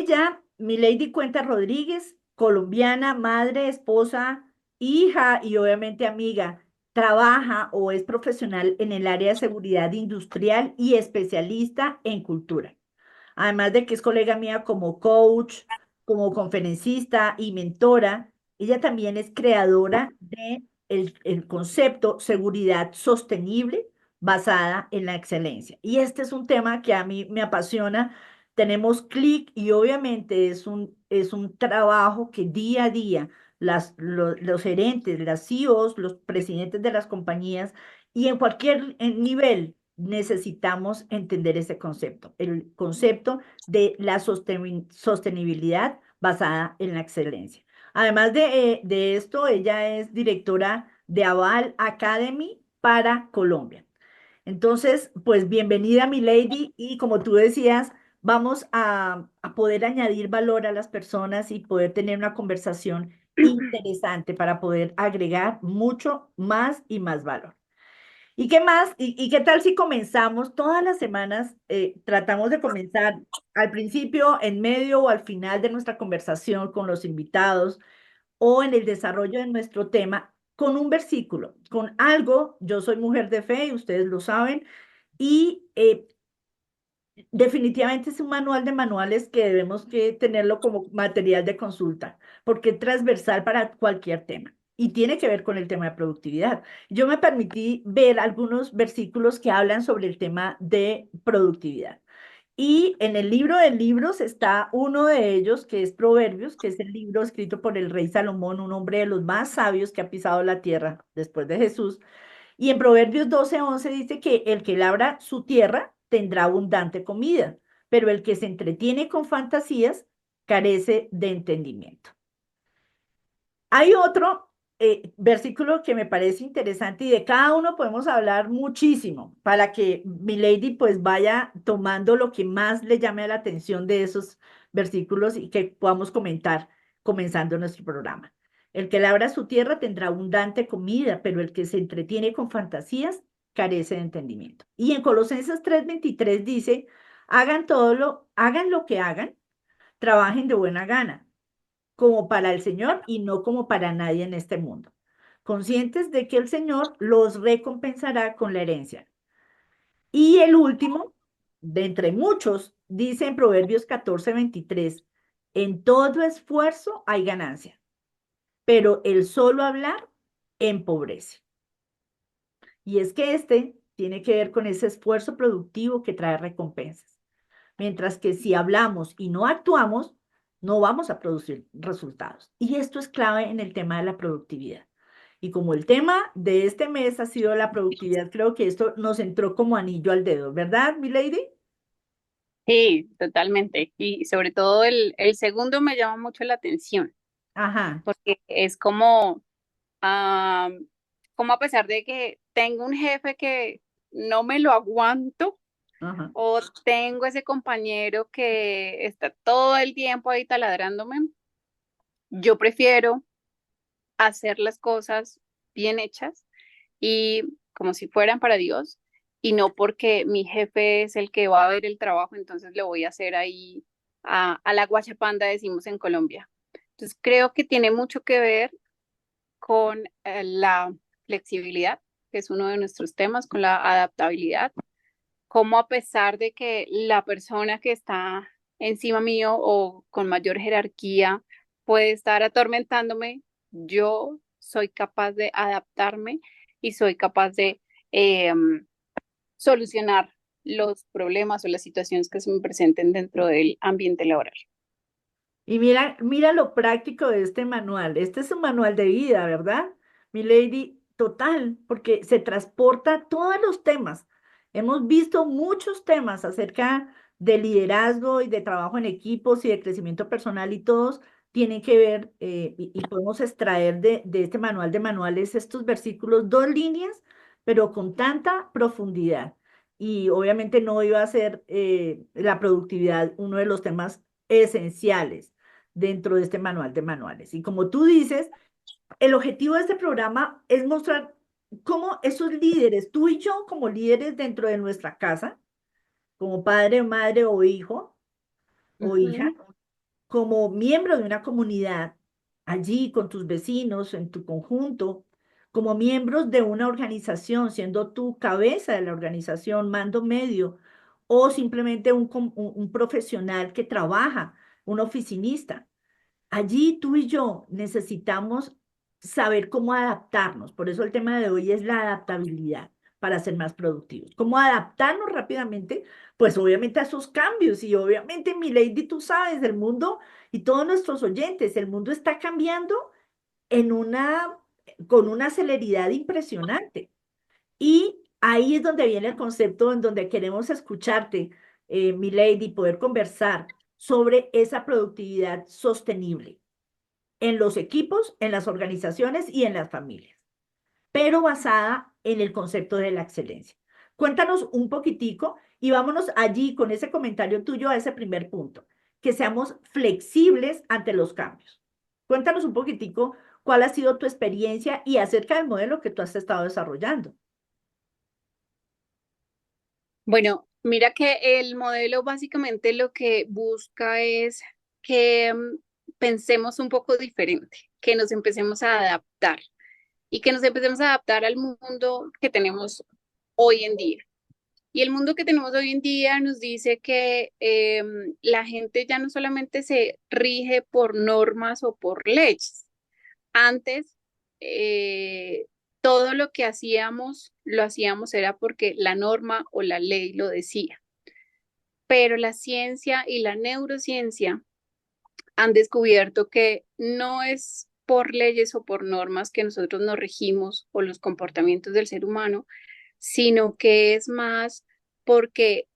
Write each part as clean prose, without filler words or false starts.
Ella, Milady Cuenta Rodríguez, colombiana, madre, esposa, hija y obviamente amiga, trabaja o es profesional en el área de seguridad industrial y especialista en cultura. Además de que es colega mía como coach, como conferencista y mentora, ella también es creadora de el concepto seguridad sostenible basada en la excelencia. Y este es un tema que a mí me apasiona. Tenemos clic y obviamente es un trabajo que día a día los gerentes, las CEOs, los presidentes de las compañías y en cualquier nivel necesitamos entender ese concepto, el concepto de la sostenibilidad basada en la excelencia. Además de esto, ella es directora de Aval Academy para Colombia. Entonces, pues bienvenida, mi lady, y como tú decías, vamos a poder añadir valor a las personas y poder tener una conversación interesante para poder agregar mucho más y más valor. ¿Y qué más? ¿Y qué tal si comenzamos todas las semanas? Tratamos de comenzar al principio, en medio o al final de nuestra conversación con los invitados o en el desarrollo de nuestro tema con un versículo, con algo. Yo soy mujer de fe y ustedes lo saben. Y definitivamente es un manual de manuales que debemos que tenerlo como material de consulta, porque es transversal para cualquier tema y tiene que ver con el tema de productividad. Yo me permití ver algunos versículos que hablan sobre el tema de productividad. Y en el libro de libros está uno de ellos, que es Proverbios, que es el libro escrito por el rey Salomón, un hombre de los más sabios que ha pisado la tierra después de Jesús. Y en Proverbios 12:11 dice que el que labra su tierra tendrá abundante comida, pero el que se entretiene con fantasías carece de entendimiento. Hay otro versículo que me parece interesante y de cada uno podemos hablar muchísimo para que mi lady pues vaya tomando lo que más le llame la atención de esos versículos y que podamos comentar comenzando nuestro programa. El que labra su tierra tendrá abundante comida, pero el que se entretiene con fantasías carece de entendimiento. Y en Colosenses 3:23 dice, hagan lo que hagan, trabajen de buena gana como para el Señor y no como para nadie en este mundo, conscientes de que el Señor los recompensará con la herencia. Y el último, de entre muchos, dice en Proverbios 14:23, en todo esfuerzo hay ganancia, pero el solo hablar empobrece. Y es que este tiene que ver con ese esfuerzo productivo que trae recompensas. Mientras que si hablamos y no actuamos, no vamos a producir resultados. Y esto es clave en el tema de la productividad. Y como el tema de este mes ha sido la productividad, creo que esto nos entró como anillo al dedo, ¿verdad, mi lady? Sí, totalmente. Y sobre todo el segundo me llama mucho la atención, Ajá, porque es como, ah, como a pesar de que tengo un jefe que no me lo aguanto, ajá. o tengo ese compañero que está todo el tiempo ahí taladrándome, yo prefiero hacer las cosas bien hechas y como si fueran para Dios y no porque mi jefe es el que va a ver el trabajo, entonces le voy a hacer ahí a la guachapanda, decimos en Colombia. Entonces creo que tiene mucho que ver con la flexibilidad, que es uno de nuestros temas, con la adaptabilidad, como a pesar de que la persona que está encima mío o con mayor jerarquía puede estar atormentándome, yo soy capaz de adaptarme y soy capaz de eh, solucionar los problemas o las situaciones que se me presenten dentro del ambiente laboral. Y mira, mira lo práctico de este manual. Este es un manual de vida, ¿verdad? Mi lady, total, porque se transporta todos los temas. Hemos visto muchos temas acerca de liderazgo y de trabajo en equipos y de crecimiento personal y todos tienen que ver y podemos extraer de este manual de manuales estos versículos, dos líneas, pero con tanta profundidad. Y obviamente no iba a ser la productividad uno de los temas esenciales dentro de este manual de manuales. Y como tú dices, el objetivo de este programa es mostrar cómo esos líderes, tú y yo como líderes dentro de nuestra casa, como padre, madre o hijo o hija, Ujú. como miembro de una comunidad, allí con tus vecinos, en tu conjunto, como miembros de una organización, siendo tú cabeza de la organización, mando medio, o simplemente un profesional que trabaja, un oficinista. Allí tú y yo necesitamos saber cómo adaptarnos. Por eso el tema de hoy es la adaptabilidad para ser más productivos. Cómo adaptarnos rápidamente, pues obviamente a esos cambios. Y obviamente, mi lady, tú sabes, el mundo y todos nuestros oyentes, el mundo está cambiando en con una celeridad impresionante. Y ahí es donde viene el concepto en donde queremos escucharte, mi lady, poder conversar sobre esa productividad sostenible en los equipos, en las organizaciones y en las familias, pero basada en el concepto de la excelencia. Cuéntanos un poquitico y vámonos allí con ese comentario tuyo a ese primer punto, que seamos flexibles ante los cambios. Cuéntanos un poquitico cuál ha sido tu experiencia y acerca del modelo que tú has estado desarrollando. Bueno, mira que el modelo básicamente lo que busca es que pensemos un poco diferente, que nos empecemos a adaptar y que nos empecemos a adaptar al mundo que tenemos hoy en día. Y el mundo que tenemos hoy en día nos dice que la gente ya no solamente se rige por normas o por leyes. Antes, eh, todo lo que hacíamos, lo hacíamos era porque la norma o la ley lo decía. Pero la ciencia y la neurociencia han descubierto que no es por leyes o por normas que nosotros nos regimos o los comportamientos del ser humano, sino que es más porque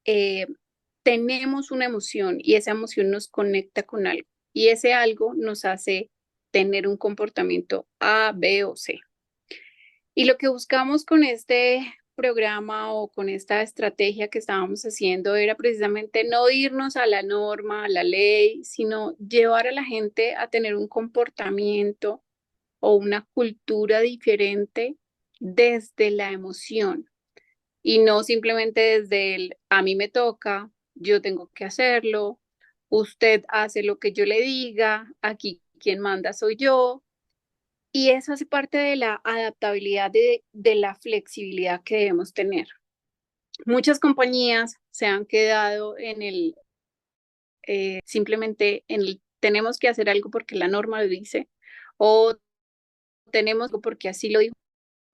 tenemos una emoción y esa emoción nos conecta con algo y ese algo nos hace tener un comportamiento A, B o C. Y lo que buscamos con este programa o con esta estrategia que estábamos haciendo era precisamente no irnos a la norma, a la ley, sino llevar a la gente a tener un comportamiento o una cultura diferente desde la emoción y no simplemente desde el a mí me toca, yo tengo que hacerlo, usted hace lo que yo le diga, aquí quien manda soy yo. Y eso hace parte de la adaptabilidad, de la flexibilidad que debemos tener. Muchas compañías se han quedado en simplemente en el tenemos que hacer algo porque la norma lo dice o tenemos algo porque así lo dijo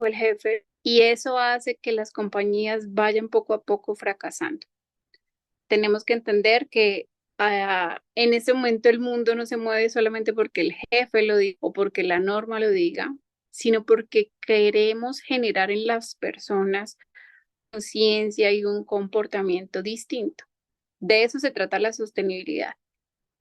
el jefe y eso hace que las compañías vayan poco a poco fracasando. Tenemos que entender que en ese momento el mundo no se mueve solamente porque el jefe lo diga o porque la norma lo diga, sino porque queremos generar en las personas conciencia y un comportamiento distinto. De eso se trata la sostenibilidad,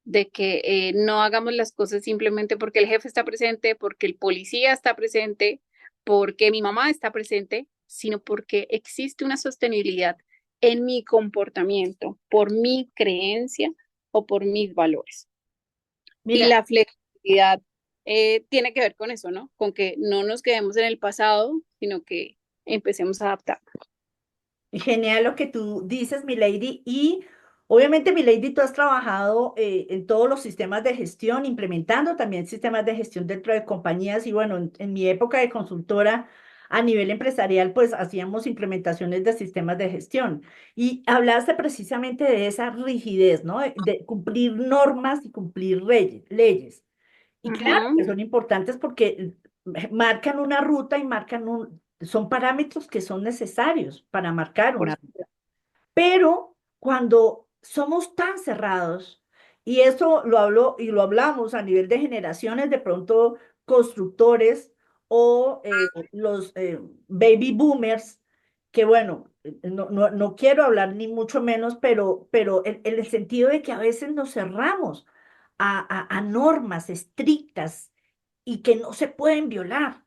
de que no hagamos las cosas simplemente porque el jefe está presente, porque el policía está presente, porque mi mamá está presente, sino porque existe una sostenibilidad en mi comportamiento, por mi creencia o por mis valores. Y Mira, la flexibilidad tiene que ver con eso, ¿no? Con que no nos quedemos en el pasado, sino que empecemos a adaptar. genial lo que tú dices, mi lady. Y obviamente, mi lady, tú has trabajado en todos los sistemas de gestión, implementando también sistemas de gestión dentro de compañías. Y bueno, en mi época de consultora a nivel empresarial, pues hacíamos implementaciones de sistemas de gestión. Y hablaste precisamente de esa rigidez, ¿no? De cumplir normas y cumplir leyes. Y claro que Ujú. son importantes porque marcan una ruta y son parámetros que son necesarios para marcar Por una ruta. Pero cuando somos tan cerrados, y eso lo hablo y lo hablamos a nivel de generaciones, de pronto constructores o los baby boomers, que bueno, no quiero hablar ni mucho menos, pero en el sentido de que a veces nos cerramos a normas estrictas y que no se pueden violar.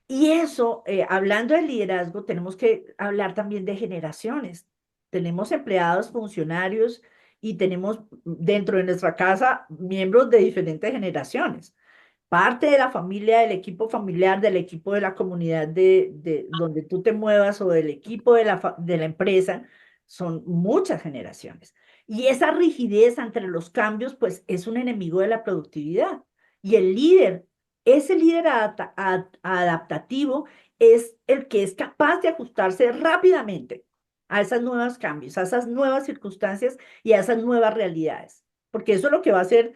Y eso, hablando de liderazgo, tenemos que hablar también de generaciones. Tenemos empleados, funcionarios y tenemos dentro de nuestra casa miembros de diferentes generaciones. Parte de la familia, del equipo familiar, del equipo de la comunidad de donde tú te muevas o del equipo de de la empresa, son muchas generaciones. Y esa rigidez entre los cambios, pues es un enemigo de la productividad. Y el líder, ese líder adaptativo, es el que es capaz de ajustarse rápidamente a esos nuevos cambios, a esas nuevas circunstancias y a esas nuevas realidades. Porque eso es lo que va a hacer,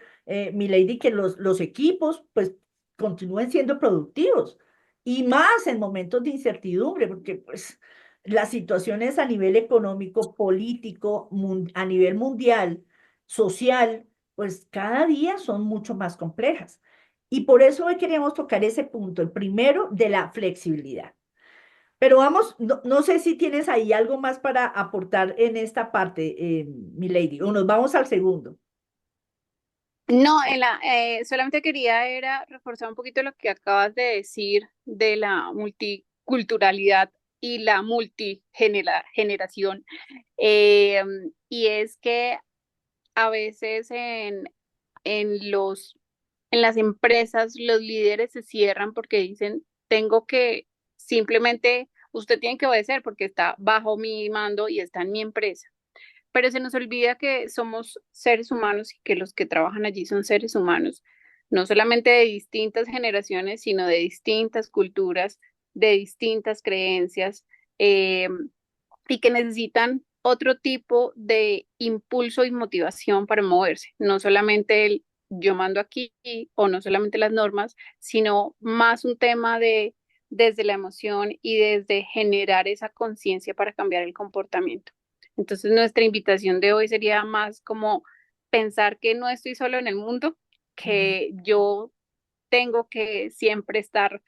mi lady, que los equipos, pues, continúen siendo productivos. Y más en momentos de incertidumbre, porque, pues, las situaciones a nivel económico, político, a nivel mundial, social, pues cada día son mucho más complejas. Y por eso hoy queríamos tocar ese punto, el primero de la flexibilidad. Pero vamos, no sé si tienes ahí algo más para aportar en esta parte, mi lady, o nos vamos al segundo. No, solamente quería era reforzar un poquito lo que acabas de decir de la multiculturalidad y la multigeneración. Eh, y es que a veces en las empresas los líderes se cierran porque dicen, tengo que simplemente, usted tiene que obedecer porque está bajo mi mando y está en mi empresa. Pero se nos olvida que somos seres humanos y que los que trabajan allí son seres humanos, no solamente de distintas generaciones, sino de distintas culturas, de distintas creencias, eh, y que necesitan otro tipo de impulso y motivación para moverse, no solamente el yo mando aquí o no solamente las normas, sino más un tema de desde la emoción y desde generar esa conciencia para cambiar el comportamiento. Entonces, nuestra invitación de hoy sería más como pensar que no estoy solo en el mundo, Ujú. que yo tengo que siempre estar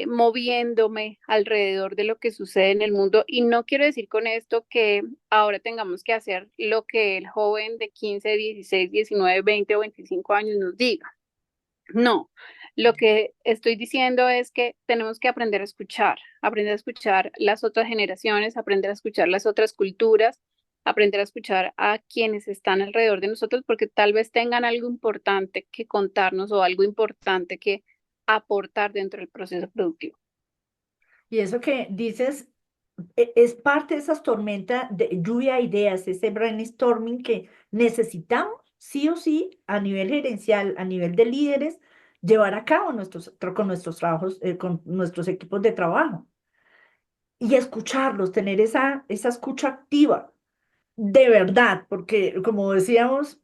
moviéndome alrededor de lo que sucede en el mundo. Y no quiero decir con esto que ahora tengamos que hacer lo que el joven de 15, 16, 19, 20 o 25 años nos diga. No, lo que estoy diciendo es que tenemos que aprender a escuchar las otras generaciones, aprender a escuchar las otras culturas, aprender a escuchar a quienes están alrededor de nosotros, porque tal vez tengan algo importante que contarnos o algo importante que aportar dentro del proceso productivo. Y eso que dices es parte de esas tormentas de lluvia de ideas, ese brainstorming que necesitamos sí o sí a nivel gerencial, a nivel de líderes, llevar a cabo con nuestros trabajos, con nuestros equipos de trabajo y escucharlos, tener esa escucha activa, de verdad, porque como decíamos,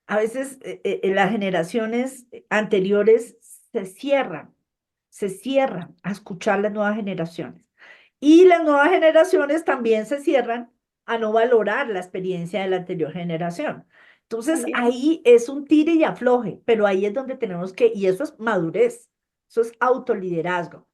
a veces las generaciones anteriores se cierran a escuchar las nuevas generaciones. Y las nuevas generaciones también se cierran a no valorar la experiencia de la anterior generación. Entonces También. ahí es un tire y afloje, pero ahí es donde tenemos que, y eso es madurez, eso es autoliderazgo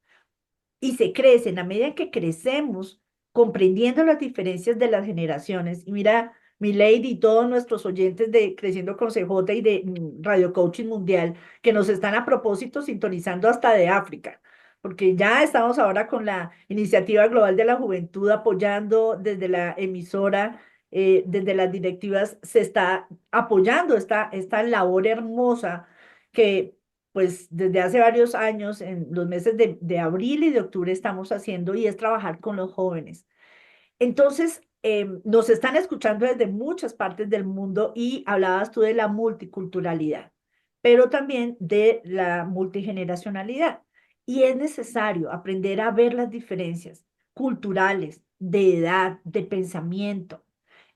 y se crece, en la medida en que crecemos, comprendiendo las diferencias de las generaciones. Y mira, mi lady y todos nuestros oyentes de Creciendo con CJ y de Radio Coaching Mundial, que nos están a propósito sintonizando hasta de África, porque ya estamos ahora con la Iniciativa Global de la Juventud apoyando desde la emisora, desde las directivas, se está apoyando esta labor hermosa que pues desde hace varios años, en los meses de abril y de octubre estamos haciendo y es trabajar con los jóvenes. Entonces, nos están escuchando desde muchas partes del mundo y hablabas tú de la multiculturalidad, pero también de la multigeneracionalidad. Y es necesario aprender a ver las diferencias culturales, de edad, de pensamiento,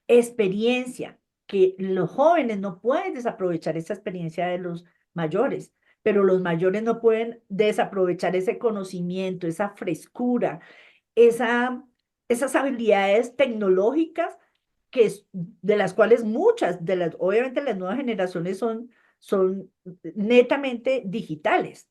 experiencia, que los jóvenes no pueden desaprovechar esa experiencia de los mayores, pero los mayores no pueden desaprovechar ese conocimiento, esa frescura, esa, esas habilidades tecnológicas de las cuales muchas de las, obviamente las nuevas generaciones son netamente digitales,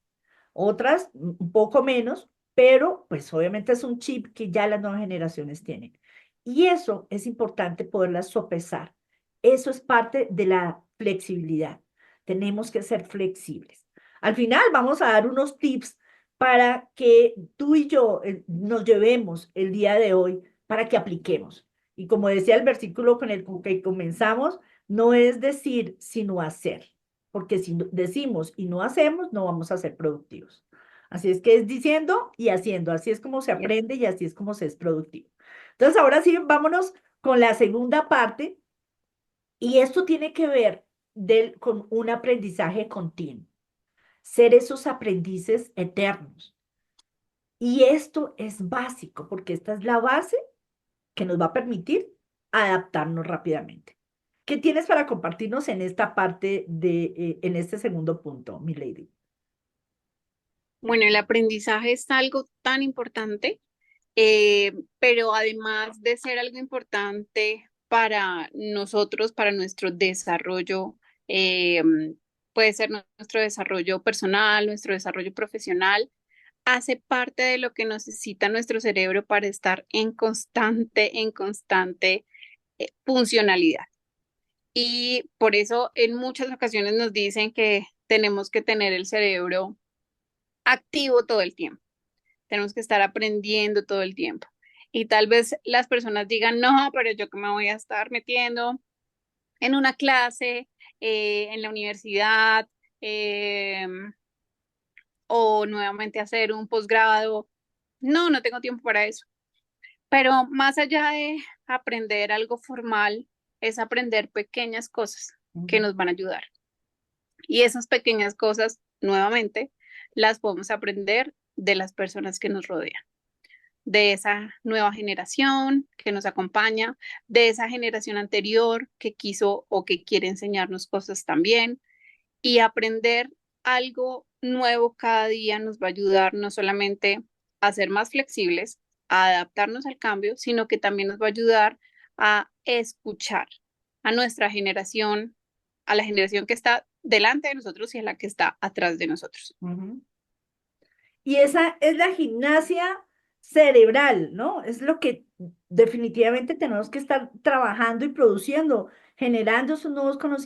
otras un poco menos, pero pues obviamente es un chip que ya las nuevas generaciones tienen. Y eso es importante poderla sopesar. Eso es parte de la flexibilidad. Tenemos que ser flexibles. Al final vamos a dar unos tips para que tú y yo nos llevemos el día de hoy para que apliquemos. Y como decía el versículo con el que comenzamos, no es decir, sino hacer, porque si decimos y no hacemos, no vamos a ser productivos. Así es que es diciendo y haciendo, así es como se aprende y así es como se es productivo. Entonces, ahora sí, vámonos con la segunda parte Y esto tiene que ver con un aprendizaje continuo, ser esos aprendices eternos. Y esto es básico porque esta es la base que nos va a permitir adaptarnos rápidamente. ¿Qué tienes para compartirnos en esta parte en este segundo punto, mi lady? Bueno, el aprendizaje es algo tan importante, pero además de ser algo importante para nosotros, para nuestro desarrollo, eh, puede ser nuestro desarrollo personal, nuestro desarrollo profesional, hace parte de lo que necesita nuestro cerebro para estar en constante funcionalidad. Y por eso en muchas ocasiones nos dicen que tenemos que tener el cerebro activo todo el tiempo, tenemos que estar aprendiendo todo el tiempo. Y tal vez las personas digan, no, pero yo que me voy a estar metiendo en una clase, en la universidad, eh, o nuevamente hacer un posgrado. No, no tengo tiempo para eso. Pero más allá de aprender algo formal, es aprender pequeñas cosas que Ujú, nos van a ayudar. Y esas pequeñas cosas, nuevamente, las podemos aprender de las personas que nos rodean, de esa nueva generación que nos acompaña, de esa generación anterior que quiso o que quiere enseñarnos cosas también. Y aprender algo nuevo cada día nos va a ayudar no solamente a ser más flexibles, a adaptarnos al cambio, sino que también nos va a ayudar a escuchar a nuestra generación, a la generación que está delante de nosotros y a la que está atrás de nosotros. ujú. Y esa es la gimnasia cerebral, ¿no? Es lo que definitivamente tenemos que estar trabajando y produciendo, generando esos nuevos conocimientos